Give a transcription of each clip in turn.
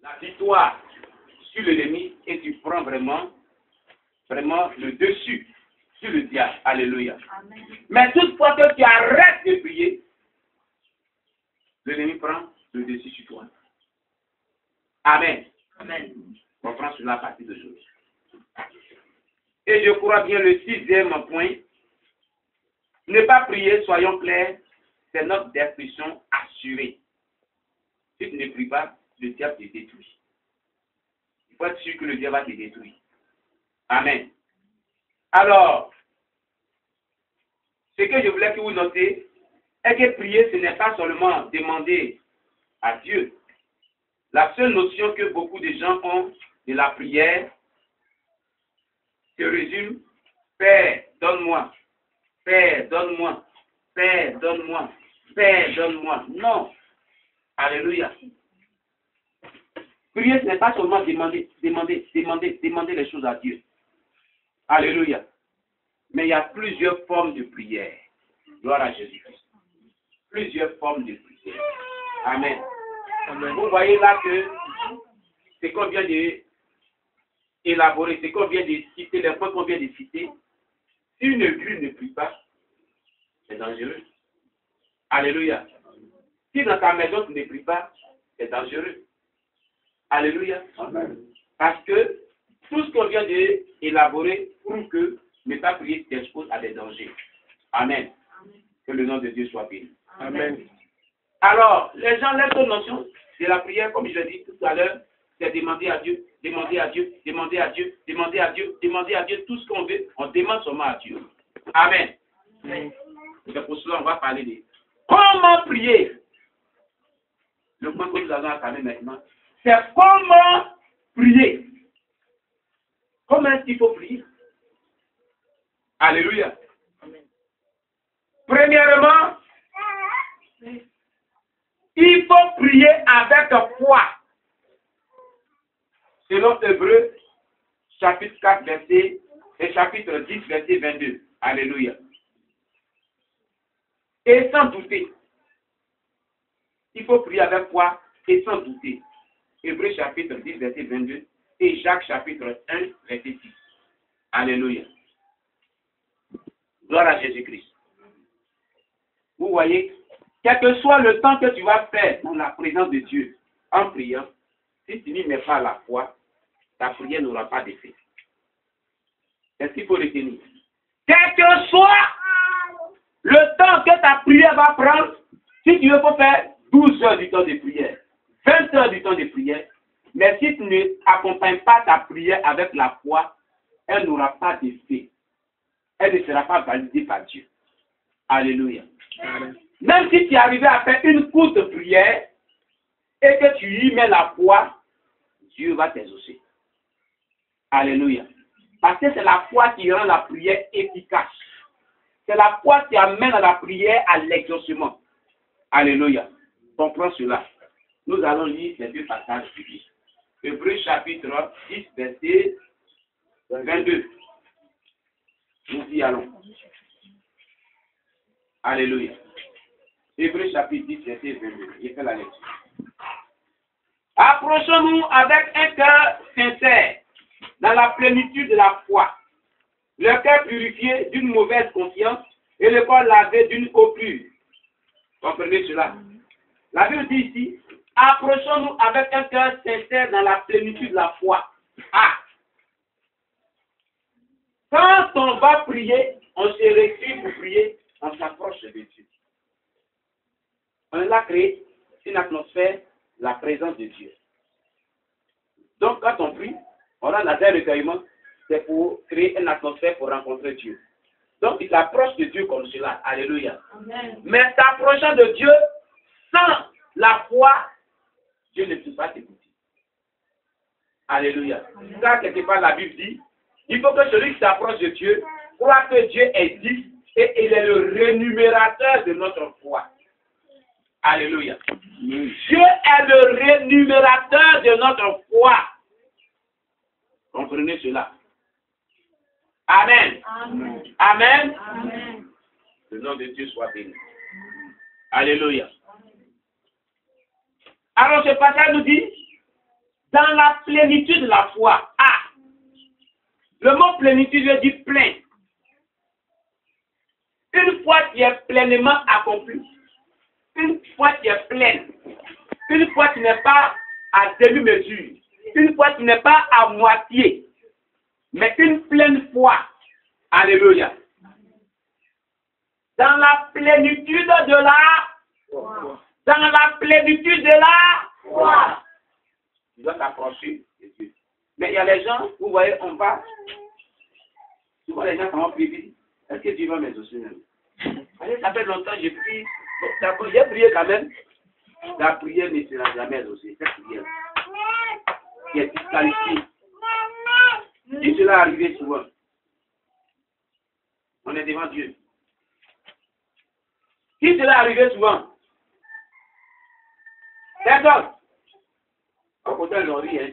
la victoire sur l'ennemi et tu prends vraiment le dessus sur le diable. Alléluia. Amen. Mais toutefois que tu arrêtes de prier, l'ennemi prend le dessus sur toi. Amen. Amen. On prend sur la partie de choses. Et je crois bien le 6e point, ne pas prier, soyons clairs, c'est notre destruction assurée. Si tu ne pries pas, le diable te détruit. Il faut être sûr que le diable va te détruire. Amen. Alors, ce que je voulais que vous notez est que prier, ce n'est pas seulement demander à Dieu. La seule notion que beaucoup de gens ont de la prière se résume: Père, donne-moi. Père, donne-moi. Père, donne-moi. Père, donne-moi. Non. Alléluia. Prier, ce n'est pas seulement demander les choses à Dieu. Alléluia. Mais il y a plusieurs formes de prière. Gloire à Jésus-Christ. Plusieurs formes de prière. Amen. Amen. Vous voyez là que c'est qu'on vient d'élaborer, c'est qu'on vient de citer, les points qu'on vient de citer. Si une église ne prie pas, c'est dangereux. Alléluia. Si dans ta maison tu ne pries pas, c'est dangereux. Alléluia. Amen. Parce que tout ce qu'on vient d'élaborer prouve que ne pas prier t'expose à des dangers. Amen. Amen. Que le nom de Dieu soit béni. Amen. Alors, les gens laissent une notion de la prière, comme je l'ai dit tout à l'heure, c'est demander à Dieu, demander à Dieu, demander à Dieu, demander à Dieu, demander à Dieu, tout ce qu'on veut, on demande seulement à Dieu. Amen. Amen. C'est pour cela qu'on va parler de comment prier. Le point que nous allons entamer maintenant, c'est comment prier. Comment est-ce qu'il faut prier? Alléluia. Amen. Premièrement, il faut prier avec foi. Selon Hébreux, chapitre 4, verset, et chapitre 10, verset 22. Alléluia. Et sans douter. Il faut prier avec foi et sans douter. Hébreux chapitre 10, verset 22 et Jacques chapitre 1, verset 6. Alléluia. Gloire à Jésus-Christ. Vous voyez, quel que soit le temps que tu vas faire dans la présence de Dieu en priant, si tu n'y mets pas la foi, ta prière n'aura pas d'effet. C'est ce qu'il faut retenir. Quel que soit le temps que ta prière va prendre, si tu veux, faut faire 12 heures du temps de prière, 20 heures du temps de prière, mais si tu ne accompagnes pas ta prière avec la foi, elle n'aura pas d'effet. Elle ne sera pas validée par Dieu. Alléluia. Amen. Même si tu es arrivé à faire une courte prière et que tu y mets la foi, Dieu va t'exaucer. Alléluia. Parce que c'est la foi qui rend la prière efficace. C'est la foi qui amène la prière à l'exaucement. Alléluia. Comprends cela. Nous allons lire ces deux passages bibliques. Hébreux chapitre 10, verset 22. Nous y allons. Alléluia. Hébreux chapitre 10, verset 22. J'ai fait la lecture. Approchons-nous avec un cœur sincère, dans la plénitude de la foi, le cœur purifié d'une mauvaise conscience et le corps lavé d'une eau pure. Comprenez cela? La Bible dit ici, approchons-nous avec un cœur sincère dans la plénitude de la foi. Ah! Quand on va prier, on se récrit pour prier, on s'approche de Dieu. On a créé une atmosphère, la présence de Dieu. Donc, quand on prie, on a un recueillement, c'est pour créer une atmosphère pour rencontrer Dieu. Donc, il s'approche de Dieu comme cela. Alléluia. Amen. Mais s'approchant de Dieu sans la foi, Dieu ne peut pas t'écouter. Alléluia. Ça, quelque part, la Bible dit, il faut que celui qui s'approche de Dieu croit que Dieu existe et il est le rémunérateur de notre foi. Alléluia. Dieu est le rémunérateur de notre foi. Comprenez cela. Amen. Amen. Amen. Amen. Le nom de Dieu soit béni. Alléluia. Alors ce passage nous dit, Dans la plénitude de la foi. Ah! Le mot plénitude veut dire plein. Une fois tu es pleinement accompli, une fois tu es pleine, une fois tu n'es pas à demi-mesure, une fois tu n'es pas à moitié, mais une pleine foi. Alléluia. Dans la plénitude de la foi. Dans la plénitude de la foi. Tu dois t'approcher de Dieu. Mais il y a les gens, vous voyez, on va. Souvent les gens sont priés. Est-ce que Dieu va m'exaucer? Ça fait longtemps que j'ai prié. J'ai prié quand même. La prière ne sera jamais exaucée. Cette prière qui est disqualifiée. Si cela arrive souvent, on est devant Dieu. Si cela arrive souvent, d'accord. Au contraire, ils ont ri, hein.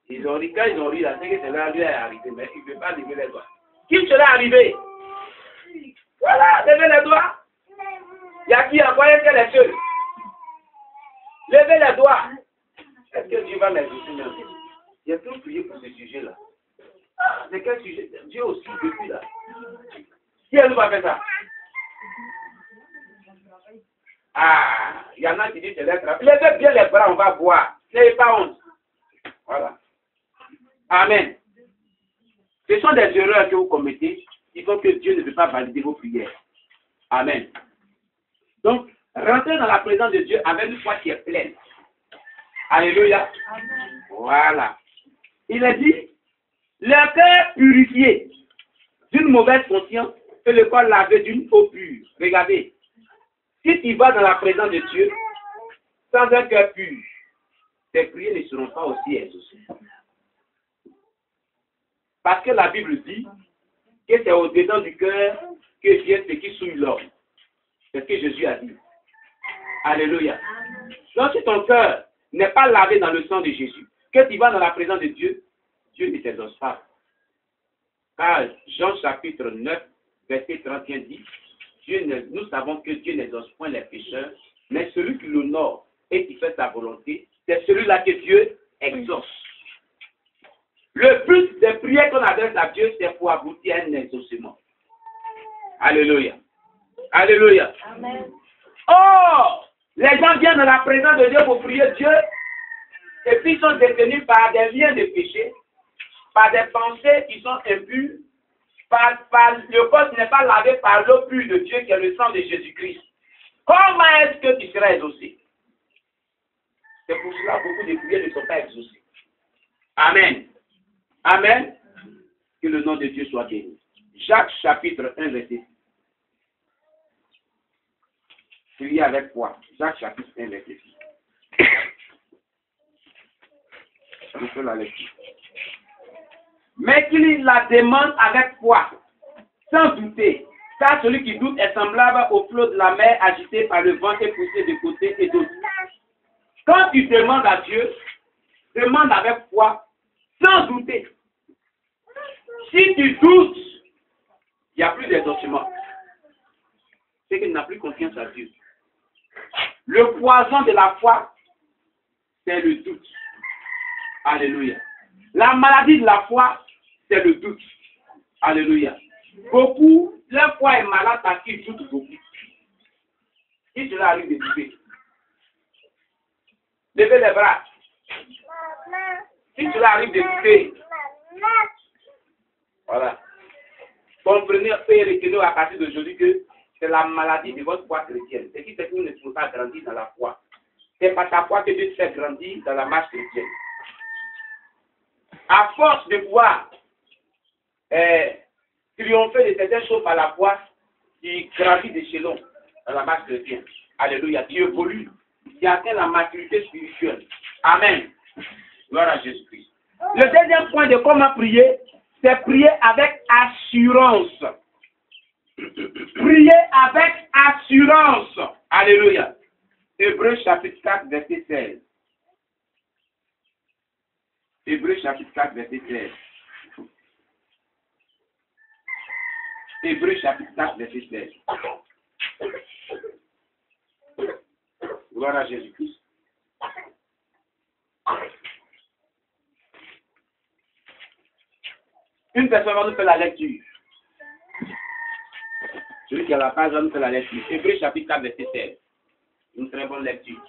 Ils ont ri, quand ils ont ri, là, c'est que cela lui est arrivé, mais il ne peut pas lever les doigts. Si cela est arrivé, voilà, levez les doigts. Il y a qui encore que les seuls. Levez les doigts. Est-ce que Dieu va m'exaucer même? Il y a tout prié pour ce sujet-là. C'est quel sujet? Dieu aussi, depuis là. Qui est-ce qui va faire ça? Ah, il y en a qui disent que c'est l'être. Levez bien les bras, on va voir. N'ayez pas honte. Voilà. Amen. Ce sont des erreurs que vous commettez. Il faut que Dieu ne peut pas valider vos prières. Amen. Donc, rentrez dans la présence de Dieu avec une foi qui est pleine. Alléluia. Amen. Voilà. Il a dit, le cœur purifié d'une mauvaise conscience et le corps lavé d'une eau pure. Regardez. Si tu vas dans la présence de Dieu, sans un cœur pur, tes prières ne seront pas aussi exaucées. Parce que la Bible dit que c'est au-dedans du cœur que vient ce qui souille l'homme. C'est ce que Jésus a dit. Alléluia. Donc si ton cœur n'est pas lavé dans le sang de Jésus, que tu vas dans la présence de Dieu, Dieu ne t'exauce pas. Car Jean chapitre 9, verset 31 dit, nous savons que Dieu n'exauce point les pécheurs, mais celui qui l'honore et qui fait sa volonté, c'est celui-là que Dieu exauce. Le but des prières qu'on adresse à Dieu, c'est pour aboutir à un exaucement. Alléluia. Alléluia. Amen. Oh! Les gens viennent dans la présence de Dieu pour prier Dieu, et puis ils sont détenus par des liens de péché, par des pensées qui sont impures, le corps n'est pas lavé par l'eau pure de Dieu qui est le sang de Jésus-Christ. Comment est-ce que tu seras exaucé? C'est pour cela que beaucoup de prières ne sont pas exaucées. Amen. Amen. Que le nom de Dieu soit béni. Jacques chapitre 1 verset 6. Priez avec foi. Jacques chapitre 1 verset 6. Je fais la lecture. Mais qu'il la demande avec foi, sans douter, car celui qui doute est semblable au flot de la mer agité par le vent et poussé de côté et d'autre. Quand tu demandes à Dieu, demande avec foi, sans douter. Si tu doutes, il n'y a plus d'exaucement. C'est qu'il n'a plus confiance à Dieu. Le poison de la foi, c'est le doute. Alléluia. La maladie de la foi, c'est le doute. Alléluia. Beaucoup, leur foi est malade parce qu'ils doutent beaucoup. Si cela arrive de douter, levez les bras. Si cela arrive de douter, voilà. Comprenez et retenez à partir d'aujourd'hui que c'est la maladie de votre foi chrétienne. Ce qui fait que vous ne pouvez pas grandir dans la foi. C'est par ta foi que Dieu te fait grandir dans la marche chrétienne. À force de pouvoir triompher de certaines choses par la foi, qui grandit d'échelon dans la marche chrétienne. Alléluia. Qui évolue, qui atteint la maturité spirituelle. Amen. Gloire à Jésus-Christ. Le deuxième point de comment prier, c'est prier avec assurance. Prier avec assurance. Alléluia. Hébreux chapitre 4, verset 16. Hébreux chapitre 4, verset 16. Hébreux chapitre 4, verset 16. Gloire à Jésus-Christ. Une personne va nous faire la lecture. Celui qui a la page va nous faire la lecture. Hébreux chapitre 4, verset 16. Une très bonne lecture.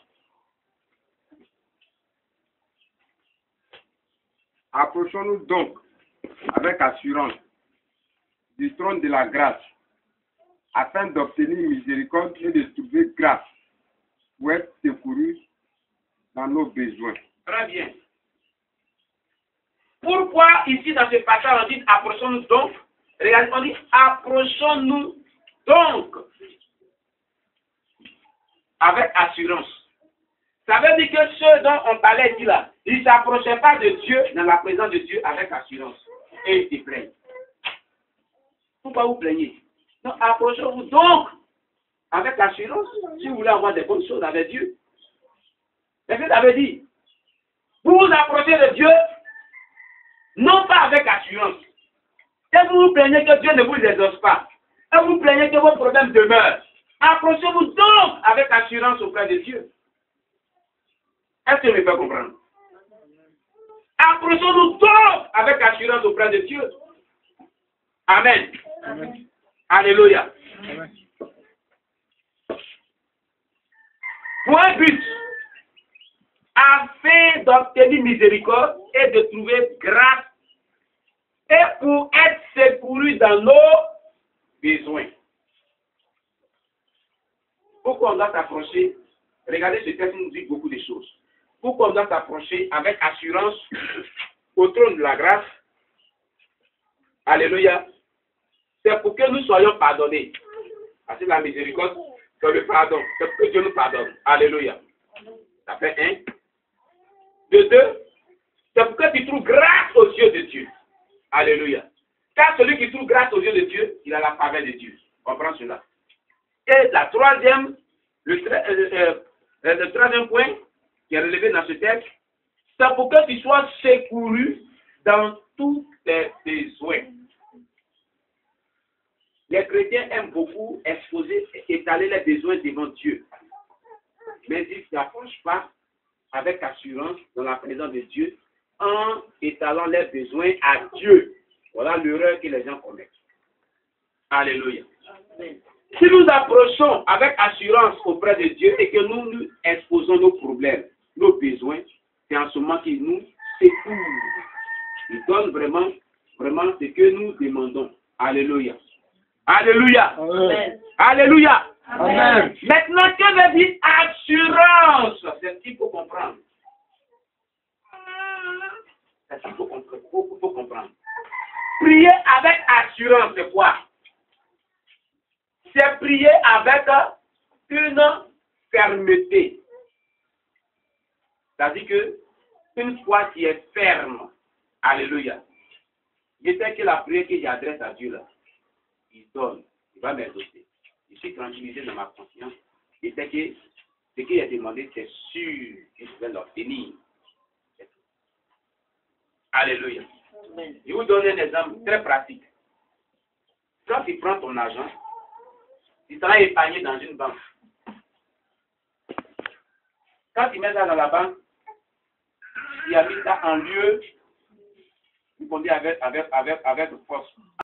Approchons-nous donc avec assurance du trône de la grâce, afin d'obtenir miséricorde et de trouver grâce pour être secouru dans nos besoins. Très bien. Pourquoi ici dans ce passage on dit approchons-nous donc? Regardez, on dit approchons-nous donc avec assurance. Ça veut dire que ceux dont on parlait ici là, ils ne s'approchaient pas de Dieu, dans la présence de Dieu avec assurance. Et ils se plaignent. Pourquoi vous plaignez? Non, approchez-vous donc avec assurance si vous voulez avoir des bonnes choses avec Dieu. C'est ce que ça veut dire. Vous vous approchez de Dieu, non pas avec assurance. Et vous vous plaignez que Dieu ne vous exauce pas. Et vous plaignez que vos problèmes demeurent. Approchez-vous donc avec assurance auprès de Dieu. Est-ce que je me fais comprendre? Approchons-nous donc avec assurance auprès de Dieu. Amen. Amen. Alléluia. Amen. Pour un but, afin d'obtenir miséricorde et de trouver grâce et pour être secouru dans nos besoins. Pourquoi on doit s'approcher? Regardez, ce texte nous dit beaucoup de choses. Pourquoi on doit s'approcher avec assurance au trône de la grâce? Alléluia. C'est pour que nous soyons pardonnés. Parce que la miséricorde, c'est le pardon. C'est pour que Dieu nous pardonne. Alléluia. Ça fait un. De deux, c'est pour que tu trouves grâce aux yeux de Dieu. Alléluia. Car celui qui trouve grâce aux yeux de Dieu, il a la faveur de Dieu. On comprend cela. Et la troisième, le troisième point qui est relevé dans ce texte, c'est pour que tu sois secouru dans tous tes besoins. Les chrétiens aiment beaucoup exposer et étaler les besoins devant Dieu. Mais ils ne s'approchent pas avec assurance dans la présence de Dieu en étalant les besoins à Dieu. Voilà l'erreur que les gens commettent. Alléluia. Amen. Si nous approchons avec assurance auprès de Dieu et que nous nous exposons nos problèmes, nos besoins, c'est en ce moment qu'il nous secourt. Il donne vraiment ce que nous demandons. Alléluia. Alléluia. Amen. Alléluia. Amen. Maintenant, que veut dire assurance? C'est ce qu'il faut comprendre. C'est ce qu'il faut comprendre. Prier avec assurance, c'est quoi? C'est prier avec une fermeté. C'est-à-dire que une foi qui est ferme. Alléluia. Je sais que la prière que j'adresse à Dieu là, il donne, il va m'exaucer. Je suis tranquillisé dans ma conscience. Je sais que ce qu'il a demandé, c'est sûr que je vais l'obtenir. Alléluia. Amen. Je vous donne un exemple très pratique. Quand tu prends ton argent, tu seras épargné dans une banque. Quand tu mets ça dans la banque, tu as mis ça en lieu, il faut dire avec force.